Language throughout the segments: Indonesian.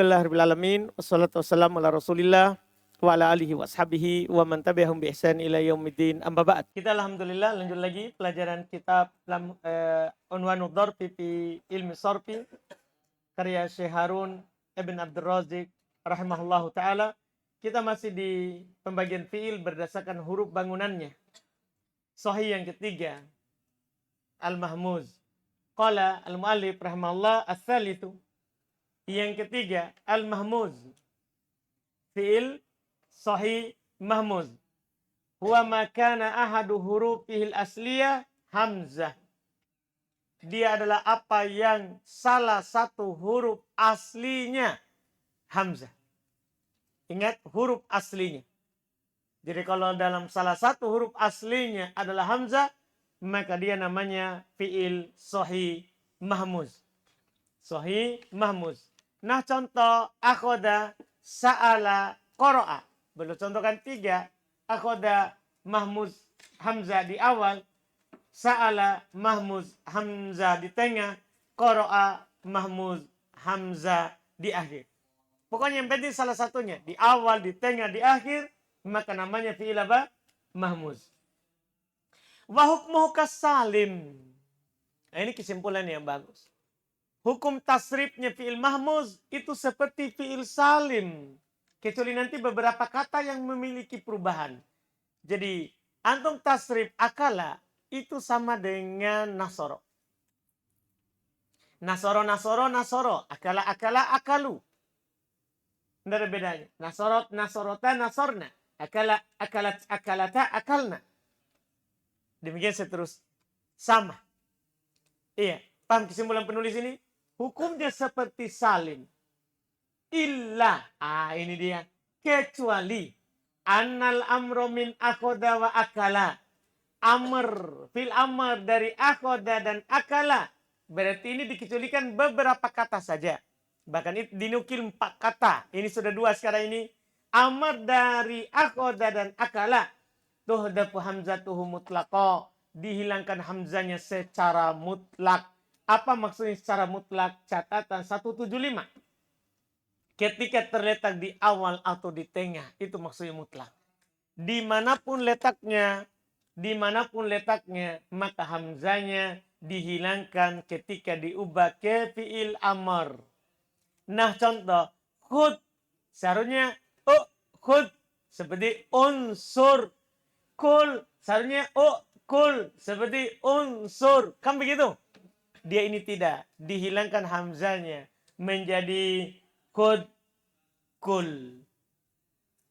Alhamdulillahirrahmanirrahim. Wassalatu wassalamu ala rasulillah wa ala alihi wa ashabihi wa man tabi'ahum bi ihsan ila yaumiddin. Amma ba'd. Kita alhamdulillah lanjut lagi pelajaran kitab Unwanud Dharfi fi Ilmi Sarfi karya Syekh Harun Ibn Abdul Razik rahimahullahu taala. Kita masih di pembagian fiil berdasarkan huruf bangunannya. Sahih yang ketiga, al-mahmuz. Qala al-muallif rahimahullah as-salitu. Yang ketiga, al-mahmuz. Fi'il sahih mahmuz. Huwa ma kana ahadu hurufihil asliyah hamzah. Dia adalah apa yang salah satu huruf aslinya hamzah. Ingat huruf aslinya. Jadi kalau dalam salah satu huruf aslinya adalah hamzah, maka dia namanya fi'il sahih mahmuz. Sahih mahmuz. Nah contoh akhoda, sa'ala, qara'a. Belum contohkan tiga. Akhoda mahmuz hamzah di awal. Sa'ala mahmuz hamzah di tengah. Qara'a mahmuz hamzah di akhir. Pokoknya yang penting salah satunya. Di awal, di tengah, di akhir. Maka namanya fi'il apa? Mahmuz. Wa hukmuhu kasalim. Nah ini kesimpulan yang bagus. Hukum tasrifnya fi'il mahmuz itu seperti fi'il salim. Kecuali nanti beberapa kata yang memiliki perubahan. Jadi, antum tasrif akala itu sama dengan nasoro. Nasoro, nasoro, nasoro. Akala, akala, akalu. Tidak ada bedanya. Nasorot, nasorota, nasorna. Akala, akalat, akalata, akalna. Demikian seterusnya. Sama. Iya. Paham kesimpulan penulis ini? Hukumnya seperti salim. Illa. Ini dia. Kecuali. Annal amro min akhoda wa akala. Amr. Fil amr dari akhoda dan akala. Berarti ini dikecualikan beberapa kata saja. Bahkan dinukil 4 kata. Ini sudah 2 sekarang ini. Amr dari akhoda dan akala. Tuhdafu hamzatuhu mutlaqo. Dihilangkan hamzanya secara mutlak. Apa maksudnya secara mutlak? Catatan 175. Ketika terletak di awal atau di tengah. Itu maksudnya mutlak. Dimanapun letaknya. Maka hamzanya dihilangkan ketika diubah ke fi'il amr. Nah contoh. Khud. Seharusnya khud. Seperti unsur. Kul. Seharusnya kul. Seperti unsur. Kan begitu? Dia ini tidak. Dihilangkan hamzanya. Menjadi kul.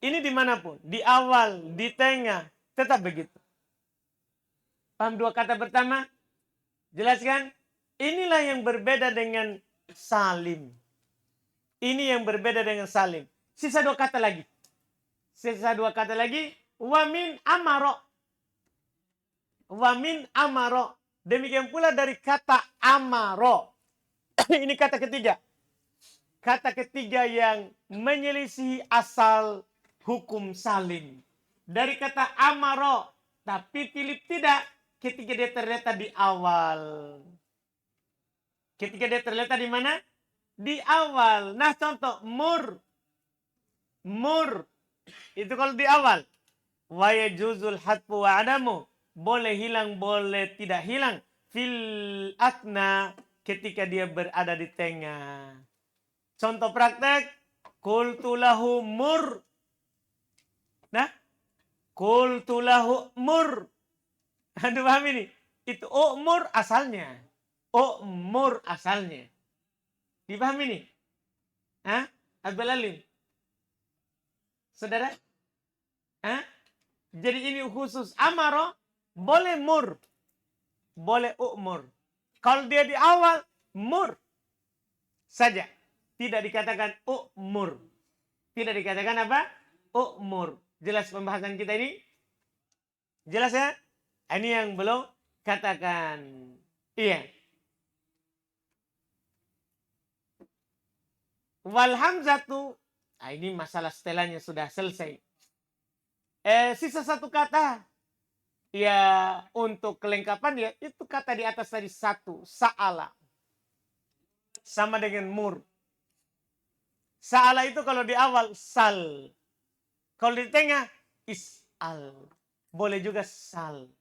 Ini dimanapun. Di awal, di tengah. Tetap begitu. Paham 2 kata pertama? Jelaskan. Inilah yang berbeda dengan salim. Ini yang berbeda dengan salim. Sisa 2 kata lagi. Wamin amaro. Wamin amaro. Demikian pula dari kata amaro. Ini kata ketiga. Kata ketiga yang menyelisih asal hukum salim. Dari kata amaro. Tapi Philip tidak. Ketika dia terletak di awal. Ketika dia terletak di mana? Di awal. Nah contoh. Mur. Itu kalau di awal. Wa yajuzul hatfu wa adamu. Boleh hilang, boleh tidak hilang. Fil atna ketika dia berada di tengah. Contoh praktek. Qultulahu mur. Nah. Qultulahu mur. Anda paham ini? Itu umur asalnya. Dipahami ini? Abdul Alim? Saudara? Jadi ini khusus amaro. Boleh mur. Boleh umur. Kalau dia di awal, mur. Saja. Tidak dikatakan umur. Tidak dikatakan apa? Umur. Jelas pembahasan kita ini? Jelas ya? Ini yang belum katakan. Iya. Wal hamzatu. Ini masalah setelahnya sudah selesai. Sisa 1 kata. Ya untuk kelengkapan ya itu kata di atas tadi 1. Sa'ala. Sama dengan mur. Sa'ala itu kalau di awal sal. Kalau di tengah is'al. Boleh juga sal.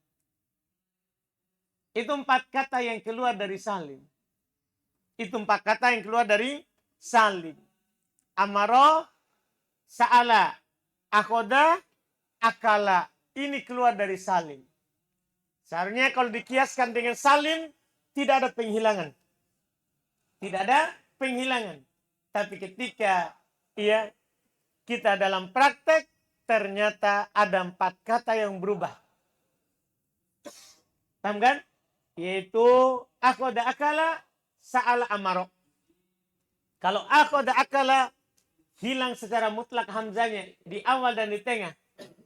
Itu 4 kata yang keluar dari salim. Itu 4 kata yang keluar dari salim. Amaro, sa'ala, akhoda, akala. Ini keluar dari salim. Seharusnya kalau dikiaskan dengan salim, tidak ada penghilangan. Tidak ada penghilangan. Tapi ketika kita dalam praktek, ternyata ada 4 kata yang berubah. Paham kan? Yaitu akhoda akala, sa'ala amaro. Kalau akhoda akala, hilang secara mutlak hamzanya di awal dan di tengah.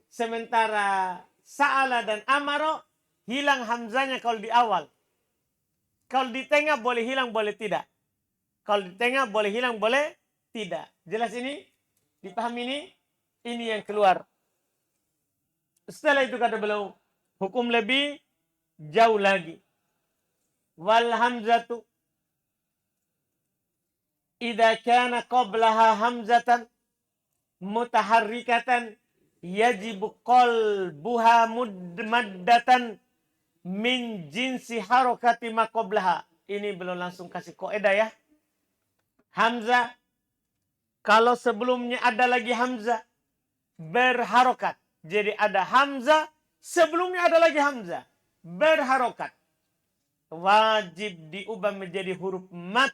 Sementara sa'ala dan amaro, hilang hamzanya kalau di awal. Kalau di tengah boleh hilang, boleh tidak. Kalau di tengah boleh hilang, boleh tidak. Jelas ini? Dipahami ini? Ini yang keluar. Setelah itu kata beliau, hukum lebih jauh lagi. Wal hamzatu idza kana qablaha hamzatan mutaharrikatan yajibu qalbuha maddatan min jinsi harakati ma qablaha. Ini belum langsung kasih kaidah ya. Hamzah kalau sebelumnya ada lagi hamzah berharokat. Jadi ada hamzah sebelumnya ada lagi hamzah berharokat. Wajib diubah menjadi huruf mat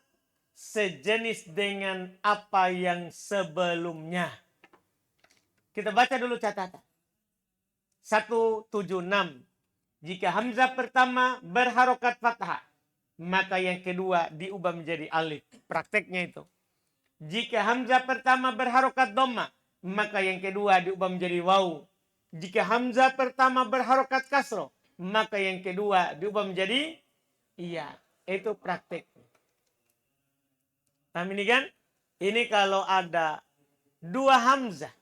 sejenis dengan apa yang sebelumnya. Kita baca dulu catatan. 176. Jika hamzah pertama berharokat fathah, maka yang kedua diubah menjadi alif. Prakteknya itu. Jika hamzah pertama berharokat dhamma, maka yang kedua diubah menjadi waw. Jika hamzah pertama berharokat kasro, maka yang kedua diubah menjadi iya. Itu praktek. Paham ini kan? Ini kalau ada 2 hamzah.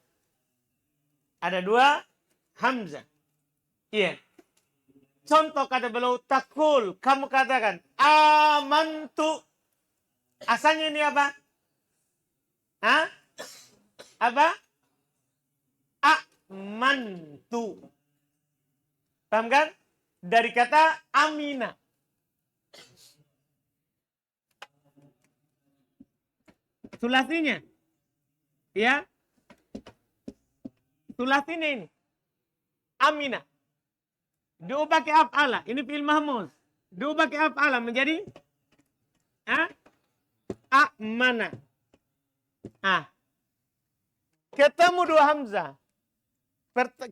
Ada 2 hamzah. Iya. Contoh kata beliau takul. Kamu katakan amantu. Asalnya ini apa? Hah? Apa? Amantu. Paham kan? Dari kata amina. Sulasinya. Ya. Sulasinya ini. Amina. Diubah ke af'ala. Ini fi'il mahmuz. Diubah ke af'ala menjadi amana. Ketemu 2 hamzah.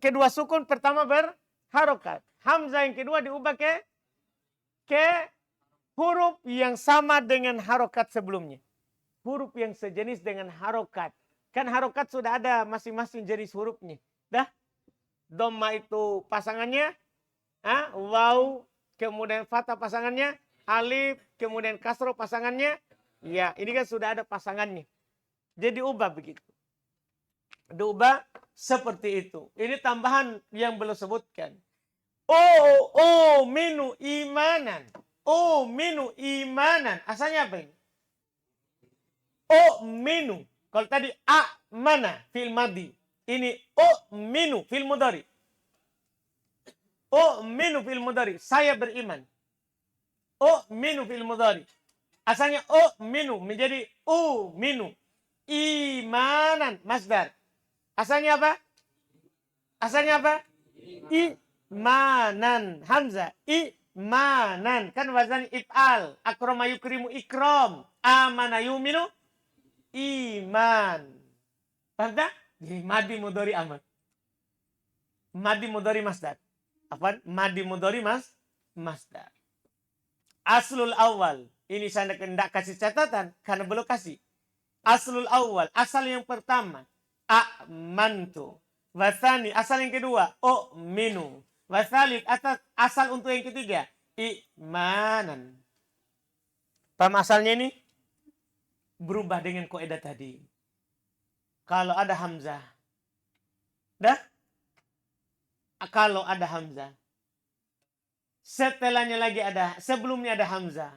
Kedua sukun pertama berharokat. Hamzah yang kedua diubah ke huruf yang sama dengan harokat sebelumnya. Huruf yang sejenis dengan harokat. Kan harokat sudah ada masing-masing jenis hurufnya. Dah. Dhamma itu pasangannya waw, kemudian fathah pasangannya alif, kemudian kasro pasangannya ya. Ini kan sudah ada pasangannya. Jadi ubah begitu. Diubah seperti itu. Ini tambahan yang belum sebutkan. Minu imanan. Minu imanan. Asalnya apa ini? Minu. Kalau tadi mana fil madi. Ini minu fil mudhari. Minu fil mudhari. Saya beriman. Minu fil mudhari. Asalnya minu menjadi minu. Imanan masdar. Asalnya apa? Asalnya apa? Imanan. Hamzah. Imanan. Kan wazan if'al. Akrama yukrimu ikram. Amana yuminu. Iman. Paham tak? Jadi madi mudhari aman. Madi mudhari masdar. Apa? Madi mudhari masdar. Aslul awal. Ini saya tidak kasih catatan karena belum kasih. Aslul awal. Asal yang pertama. Amantu. Wasani. Asal yang kedua. Minu. Wasalid. Asal untuk yang ketiga. Imanan. Paham asalnya ini? Berubah dengan kaidah tadi. Kalau ada hamzah. Dah? Kalau ada hamzah. Setelahnya lagi ada. Sebelumnya ada hamzah.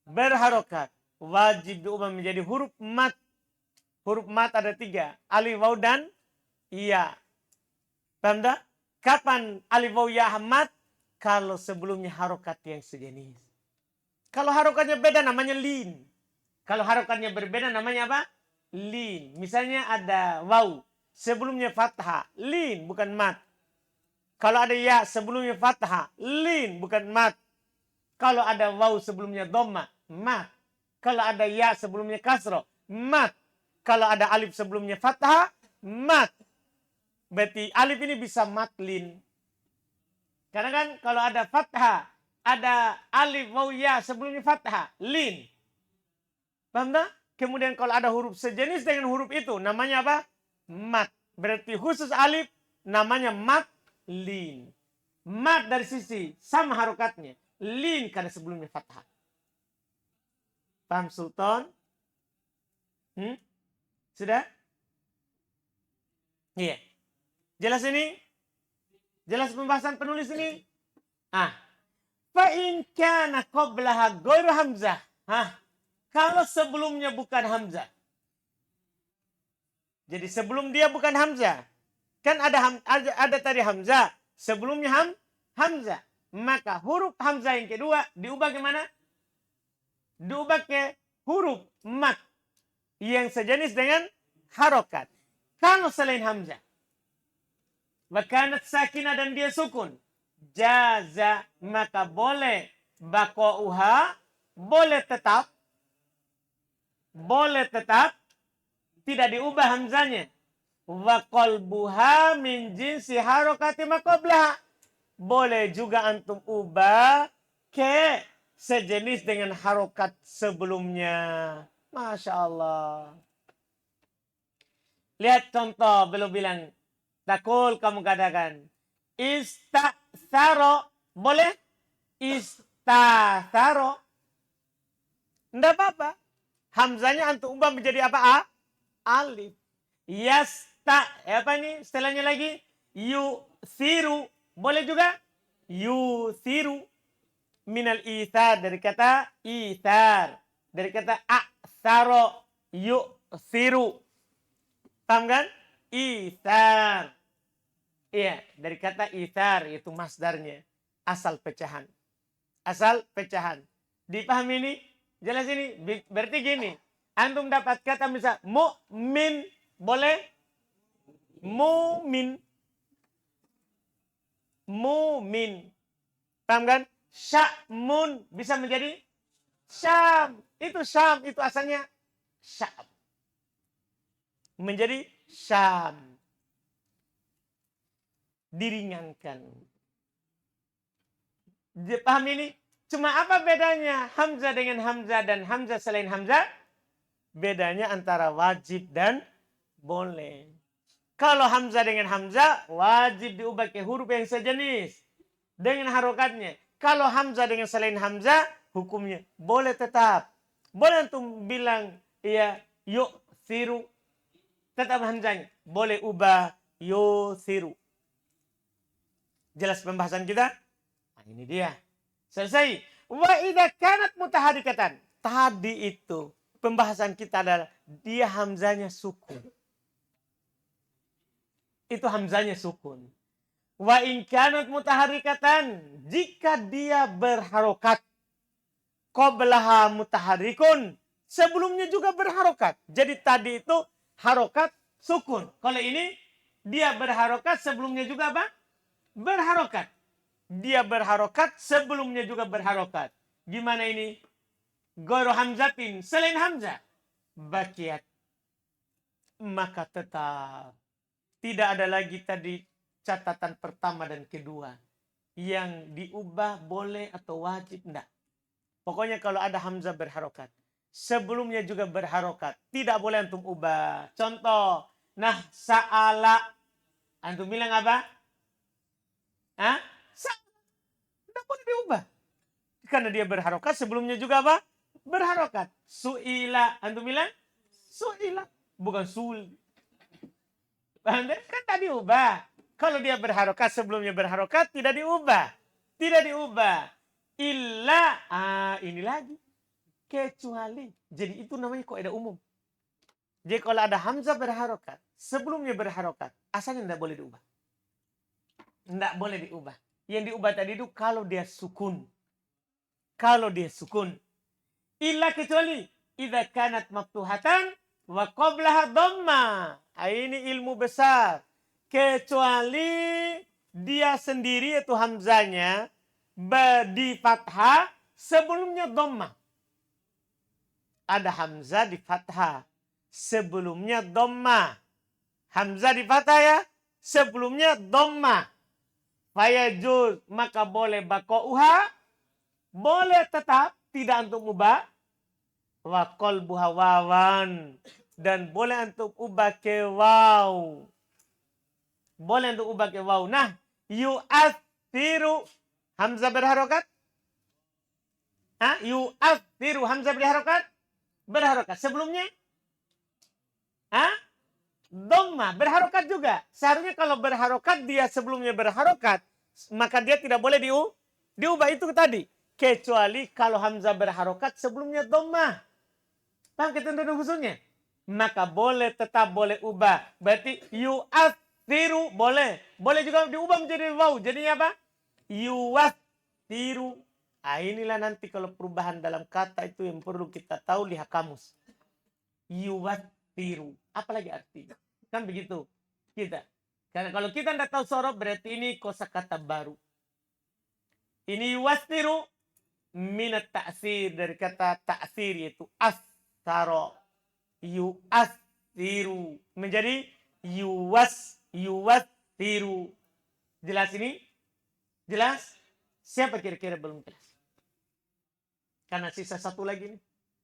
Berharokat. Wajib diubah menjadi huruf mat. Huruf mat ada 3. Alif, waw, dan ya. Paham tak? Kapan alif, waw, ya mat? Kalau sebelumnya harokat yang sejenis. Kalau harokatnya beda namanya lin. Kalau harokatnya berbeda namanya apa? Lin. Misalnya ada waw. Sebelumnya fathah. Lin, bukan mat. Kalau ada ya sebelumnya fathah. Lin, bukan mat. Kalau ada waw sebelumnya dhamma, mat. Kalau ada ya sebelumnya kasroh, mat. Kalau ada alif sebelumnya fathah, mat. Berarti alif ini bisa matlin. Karena kan kalau ada fathah, ada alif waw ya sebelumnya fathah, lin. Paham tak? Kemudian kalau ada huruf sejenis dengan huruf itu, namanya apa? Mat. Berarti khusus alif, namanya matlin. Mat dari sisi sama harokatnya. Lin karena sebelumnya fathah. Paham Sultan? Sudah? Iya. Jelas ini? Jelas pembahasan penulis ini? Fa in kana qablaha ghairu hamzah. Kalau sebelumnya bukan hamzah. Jadi sebelum dia bukan hamzah. Kan ada tadi hamzah. Sebelumnya hamzah. Maka huruf hamzah yang kedua diubah ke mana? Diubah ke huruf mat yang sejenis dengan harokat. Kalau selain hamzah, wakanat sakinah dan dia sukun, jaza, maka boleh baqa'uha, boleh tetap tidak diubah hamzahnya. Wa qalbuha min jinsi harokati ma qablaha. Boleh juga antum ubah ke sejenis dengan harokat sebelumnya. Masya Allah. Lihat contoh, belum bilang. Takul kamu katakan. Istatharo. Boleh? Istatharo. Tidak apa-apa. Hamzanya antum ubah menjadi apa? Alif. Apa ini? Setelahnya lagi. Yusiru. Boleh juga? Yusiru. Minal ithar. Dari kata ithar. Dari kata aksaro. Yusiru. Paham kan? Ithar. Iya. Dari kata ithar. Itu masdarnya. Asal pecahan. Asal pecahan. Dipahami ini? Jelas ini? Berarti gini. Antum dapat kata misal. Mu'min. Boleh? Mu'min. Mumin. Paham kan? Sya'mun bisa menjadi Syam. Itu Syam. Itu asalnya Syam. Menjadi Syam. Diringankan. Paham ini? Cuma apa bedanya hamzah dengan hamzah dan hamzah selain hamzah? Bedanya antara wajib dan boleh. Kalau hamzah dengan hamzah, wajib diubah ke huruf yang sejenis. Dengan harokatnya. Kalau hamzah dengan selain hamzah, hukumnya boleh tetap. Boleh antum bilang, ya, yuk, siru. Tetap hamzahnya. Boleh ubah, yuk, siru. Jelas pembahasan kita? Nah, ini dia. Selesai. Wa idza kanat mutaharikatan. Tadi itu, pembahasan kita adalah, dia hamzahnya sukun. Itu hamzahnya sukun. Wa in kanat mutaharikatan. Jika dia berharokat. Qablaha mutaharikun. Sebelumnya juga berharokat. Jadi tadi itu harokat sukun. Kalau ini dia berharokat sebelumnya juga apa? Berharokat. Dia berharokat sebelumnya juga berharokat. Gimana ini? Ghairu hamzatin. Selain hamzah. Bakiat. Maka tetap. Tidak ada lagi tadi catatan pertama dan kedua. Yang diubah boleh atau wajib. Tidak. Pokoknya kalau ada hamzah berharokat. Sebelumnya juga berharokat. Tidak boleh antum ubah. Contoh. Nah, sa'ala. Antum bilang apa? Tidak boleh diubah. Karena dia berharokat. Sebelumnya juga apa? Berharokat. Su'ila. Antum bilang? Su'ila. Bukan sul. Kan tadi ubah. Kalau dia berharokat sebelumnya berharokat tidak diubah. Tidak diubah. Illa. Ini lagi. Kecuali. Jadi itu namanya kaidah umum. Jadi kalau ada hamzah berharokat, sebelumnya berharokat, asalnya tidak boleh diubah. Tidak boleh diubah. Yang diubah tadi itu kalau dia sukun. Kalau dia sukun. Illa kecuali idza kanat maftuhatan wa qablaha dhamma. Ini ilmu besar. Kecuali dia sendiri itu hamzanya di fathah sebelumnya dhamma. Ada hamzah di fathah sebelumnya dhamma. Hamzah di fathah ya, sebelumnya dhamma. Fayajuz, maka boleh bakouha, boleh tetap tidak untuk ubah. Wa qalbuha wawan, dan boleh untuk ubah ke waw. Boleh untuk ubah ke waw. Nah, yu'athiru, hamzah berharokat. Yu'athiru, hamzah berharokat. Berharokat. Sebelumnya? Dhamma, berharokat juga. Seharusnya kalau berharokat dia sebelumnya berharokat, maka dia tidak boleh diubah itu tadi. Kecuali kalau hamzah berharokat sebelumnya dhamma. Paham ketentuan khususnya? Maka boleh, tetap boleh ubah. Berarti yu'athiru boleh. Boleh juga diubah menjadi waw. Jadinya apa? Yu'athiru. Inilah nanti kalau perubahan dalam kata itu yang perlu kita tahu, lihat kamus. Yu'athiru. Apalagi artinya? Kan begitu kita. Karena kalau kita tidak tahu sorof, berarti ini kosakata baru. Ini yu'athiru minat ta'sir, dari kata ta'sir, yaitu asaro. Yu'athiru menjadi yu'athiru. Jelas ini? Jelas? Siapa kira-kira belum jelas? Karena sisa satu lagi nih.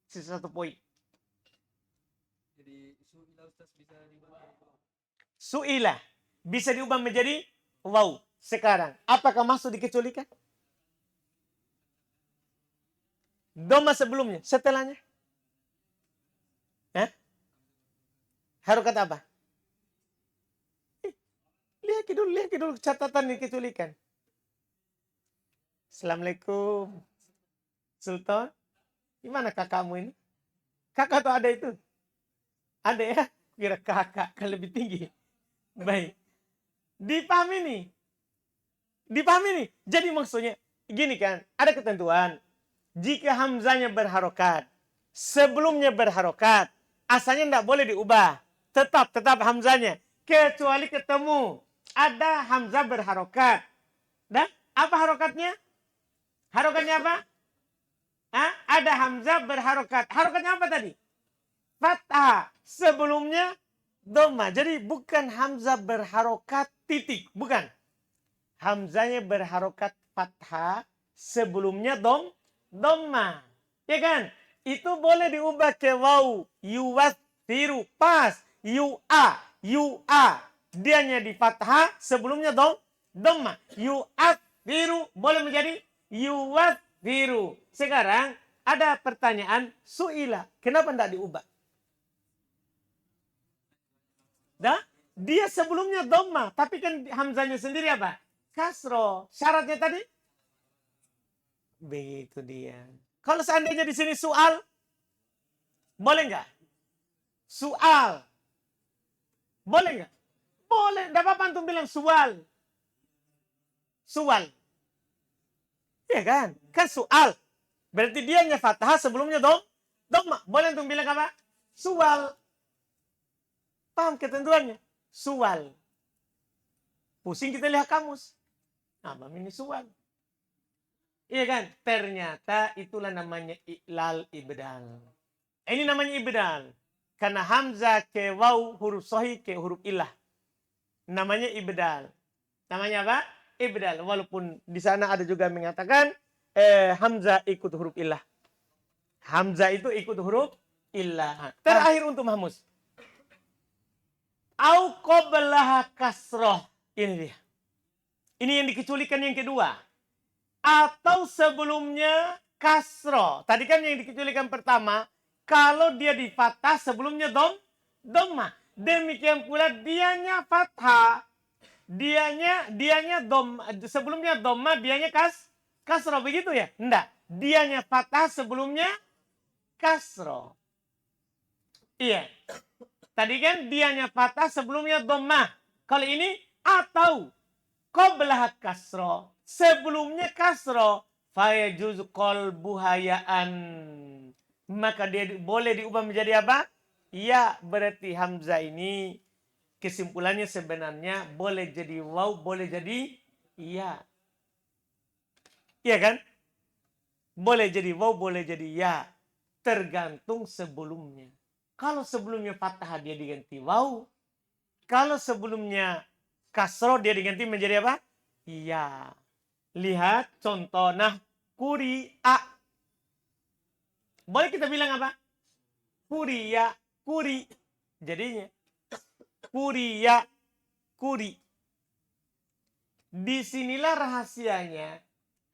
Sisa satu poin. Jadi su'ila Ustaz bisa diubah. Su'ila bisa diubah menjadi waw. Sekarang, apakah masuk dikecualikan? Dhamma sebelumnya, setelahnya? Harokat apa? Lihat dulu catatan dikecualikan. Assalamualaikum. Sultan, gimana kakakmu ini? Kakak atau ada itu? Ada ya? Kira kakak kan lebih tinggi. Baik. Dipahami nih. Jadi maksudnya gini kan, ada ketentuan. Jika hamzanya berharokat, sebelumnya berharokat, asalnya tidak boleh diubah. Tetap hamzanya. Kecuali ketemu ada hamzah berharokat. Dan apa harokatnya? Harokatnya apa? Ada hamzah berharokat. Harokatnya apa tadi? Fathah. Sebelumnya dhamma. Jadi bukan hamzah berharokat titik. Bukan. Hamzanya berharokat fathah. Sebelumnya dhamma. Ya kan? Itu boleh diubah ke waw. Yu'athiru. Pas. Yu'a. Dianya di fathah. Sebelumnya dhamma. Yu'athiru. Boleh menjadi yu'athiru. Sekarang ada pertanyaan su'ila. Kenapa tidak diubah? Dia sebelumnya dhamma. Tapi kan hamzanya sendiri apa? Kasro. Syaratnya tadi? Begitu dia. Kalau seandainya di sini soal, boleh nggak? Soal. Boleh nggak? Boleh. Tidak apa-apa antum bilang soal. Soal. Iya kan? Kan soal. Berarti dianya fathah sebelumnya dhamma. Boleh antum bilang apa? Soal. Paham ketentuannya? Soal. Pusing kita lihat kamus. Apa ini soal? Iya kan? Ternyata itulah namanya i'lal ibdal. Ini namanya ibdal. Karena hamzah ke waw huruf sahih ke huruf ilah. Namanya ibdal. Namanya apa? Ibdal. Walaupun di sana ada juga mengatakan hamzah ikut huruf ilah. Hamzah itu ikut huruf ilah. Terakhir untuk Mahmus. Au qablaha kasroh. Ini dia. Ini yang dikecualikan yang kedua. Atau sebelumnya kasroh. Tadi kan yang dikecualikan pertama, kalau dia di fathah sebelumnya dhamma. Demikian pula dianya fathah. Dianya dhamma. Sebelumnya dhamma, dianya kasroh. Begitu ya? Enggak. Dianya fathah sebelumnya kasroh. Iya. Tadi kan dianya fathah, sebelumnya dhammah. Kalau ini atau qablah kasro, sebelumnya kasro, fayajuz qalbuhayaan. Maka dia boleh diubah menjadi apa? Ya, berarti hamzah ini kesimpulannya sebenarnya boleh jadi waw, boleh jadi ya. Iya kan? Boleh jadi waw, boleh jadi ya. Tergantung sebelumnya. Kalau sebelumnya fathah dia diganti waw. Kalau sebelumnya kasro dia diganti menjadi apa? Iya. Lihat contoh. Nah, kuri a. Boleh kita bilang apa? Kuri ya, kuri. Jadinya kuri ya, kuri. Disinilah rahasianya.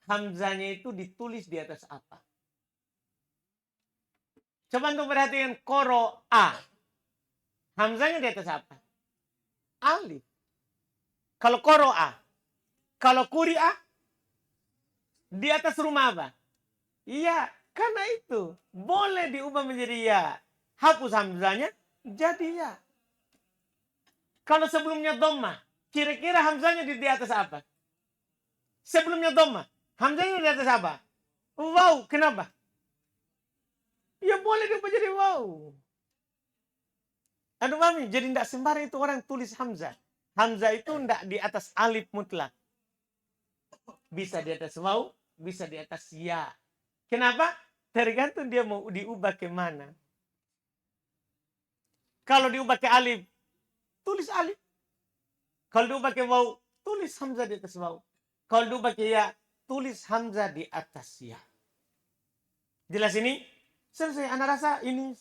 Hamzanya itu ditulis di atas apa? Coba untuk perhatikan koro a. Hamzanya di atas apa? Alif. Kalau koro a. Kalau kuri a. Di atas rumah apa? Iya. Karena itu. Boleh diubah menjadi ya. Hapus hamzanya. Jadi ya. Kalau sebelumnya dhammah. Kira-kira hamzanya di atas apa? Sebelumnya dhammah. Hamzanya di atas apa? Wow. Kenapa? Ya boleh diubah jadi wow. Aduh mami, jadi tidak sembarang itu orang tulis hamzah. Hamzah itu tidak di atas alif mutlak. Bisa di atas waw, bisa di atas ya. Kenapa? Tergantung dia mau diubah ke mana. Kalau diubah ke alif, tulis alif. Kalau diubah ke waw, tulis hamzah di atas waw. Kalau diubah ke ya, tulis hamzah di atas ya. Jelas ini? Selesai. Anda rasa ini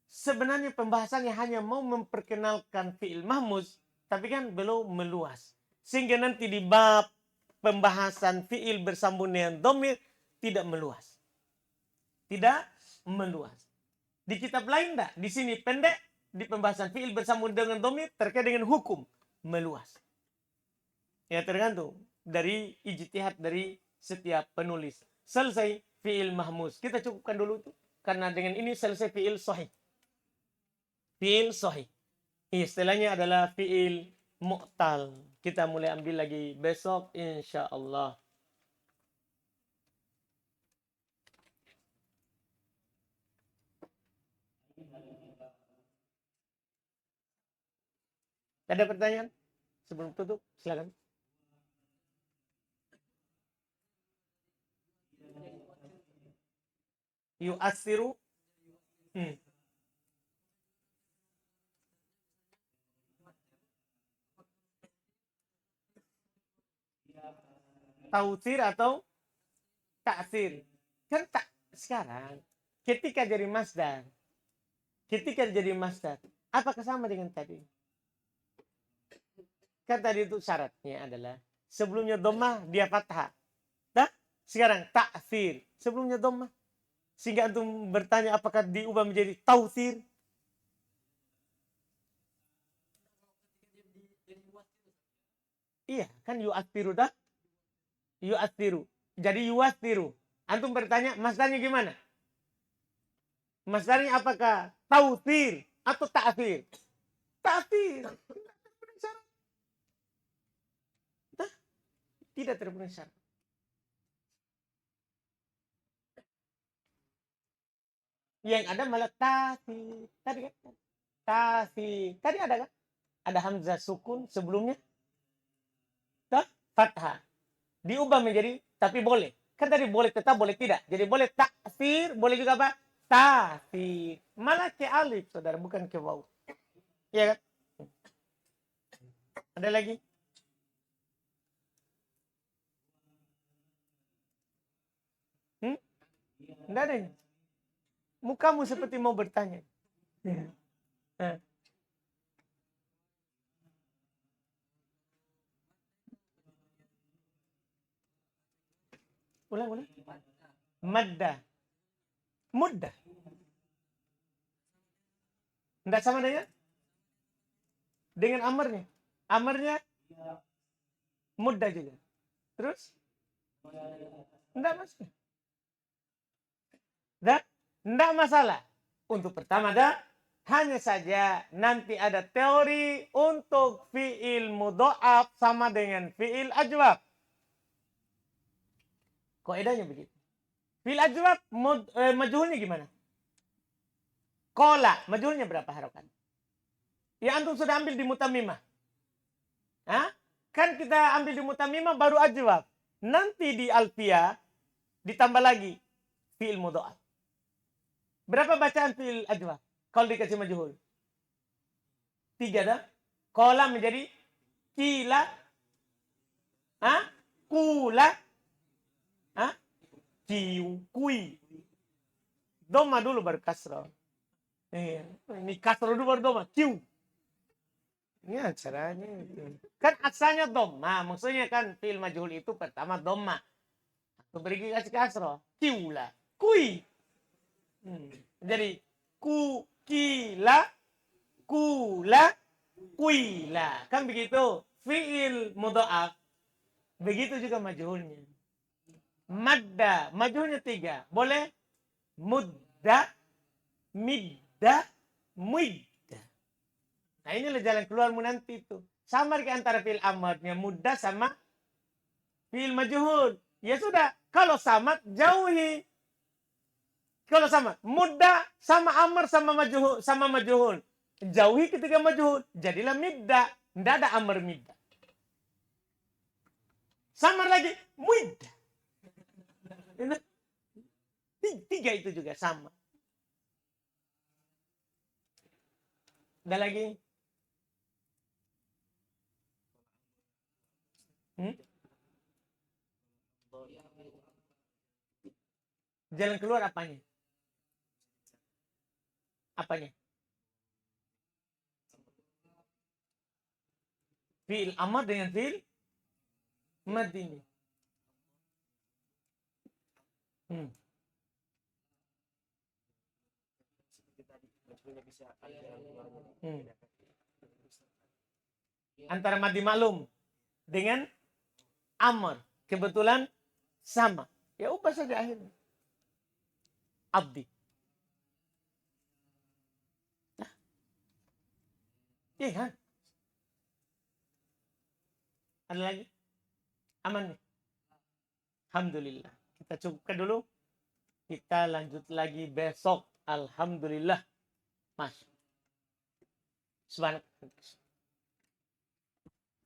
sebenarnya pembahasannya hanya mau memperkenalkan fi'il mahmuz, tapi kan belum meluas. Sehingga nanti di bab pembahasan fi'il bersambung dengan dhamir tidak meluas. Tidak meluas. Di kitab lain enggak? Di sini pendek, di pembahasan fi'il bersambung dengan dhamir terkait dengan hukum meluas. Ya tergantung dari ijtihad dari setiap penulis. Selesai fi'il mahmuz. Kita cukupkan dulu itu. Karena dengan ini selesai fi'il sahih. Fi'il sahih. Istilahnya adalah fi'il mu'tal. Kita mulai ambil lagi besok insya Allah. Ada pertanyaan? Sebelum tutup, silakan. Yu'asiru. Tautir atau ta'sir. Kan tak sekarang ketika jadi masdar. Ketika jadi masdar, apakah sama dengan tadi? Kan tadi itu syaratnya adalah sebelumnya dhammah dia fathah. Dah? Sekarang ta'sir. Sebelumnya dhammah. Sehingga antum bertanya apakah diubah menjadi tautir? Iya, kan yu'athiru dah. Yu'athiru. Jadi yu'athiru. Antum bertanya, masdarnya gimana? Masdarnya apakah tautir atau ta'thir? Ta'thir. Tidak terpenuhi syarat. Yang ada malah ta'thir. Tadi kan? Ta'thir. Tadi ada kan? Ada hamzah sukun sebelumnya. Fathah. Diubah menjadi, tapi boleh. Kan tadi boleh tetap, boleh tidak. Jadi boleh ta'thir, boleh juga apa? Ta'thir. Malah ke alif, saudara, bukan ke waw. Iya kan? Ada lagi? Enggak ada. Mukamu seperti mau bertanya. Ulang. Madda. Muddah. Enggak sama dengan amarnya. Amarnya muddah juga. Terus? Enggak masalah. Enggak masalah. Untuk pertama Hanya saja nanti ada teori untuk fi'il mudha'af sama dengan fi'il ajwab. Kaidahnya begitu. Fi'il ajwab majhulnya gimana? Qala, majhulnya berapa harokat? Ya antum sudah ambil di mutamimah. Hah? Kan kita ambil di mutamimah baru ajwab. Nanti di alfiyah ditambah lagi fi'il mudha'af. Berapa bacaan fi'il ajwab kalau dikasih majhul? 3 dah. Qala menjadi kila. Hah? Kula. Hah? Kiu. Kui. Doma dulu baru kasroh. Ini kasroh dulu baru doma. Kiu. Ini caranya itu. Kan asalnya doma. Maksudnya kan fi'il majhul itu pertama doma. Beri kasih kasroh. Kiula. Kui. Jadi ku kila kula kuila. Kan begitu. Fi'il mudha'af. Begitu juga majhulnya. Madda. Majhulnya 3. Boleh? Mudda. Midda. Muidda. Nah inilah jalan keluarmu nanti itu. Samar ke antara fi'il amarnya mudda sama fi'il majhul. Ya sudah. Kalau sama jauhi. Kalau sama mudda sama amar sama majhul. Jauhi ketika majhul. Jadilah midda. Tidak ada amar midda. Samar lagi muidda. 3 itu juga sama. Ada lagi? Jalan keluar apanya? Apanya? Fi'il amar dengan fi'il madini. Antara madi maklum dengan amar. Kebetulan sama. Ya ubah saja akhirnya. Abdi. Nah. Iya kan? Ada lagi? Aman nih? Alhamdulillah. Kita cukupkan dulu. Kita lanjut lagi besok. Alhamdulillah. Mas. Subhanallah.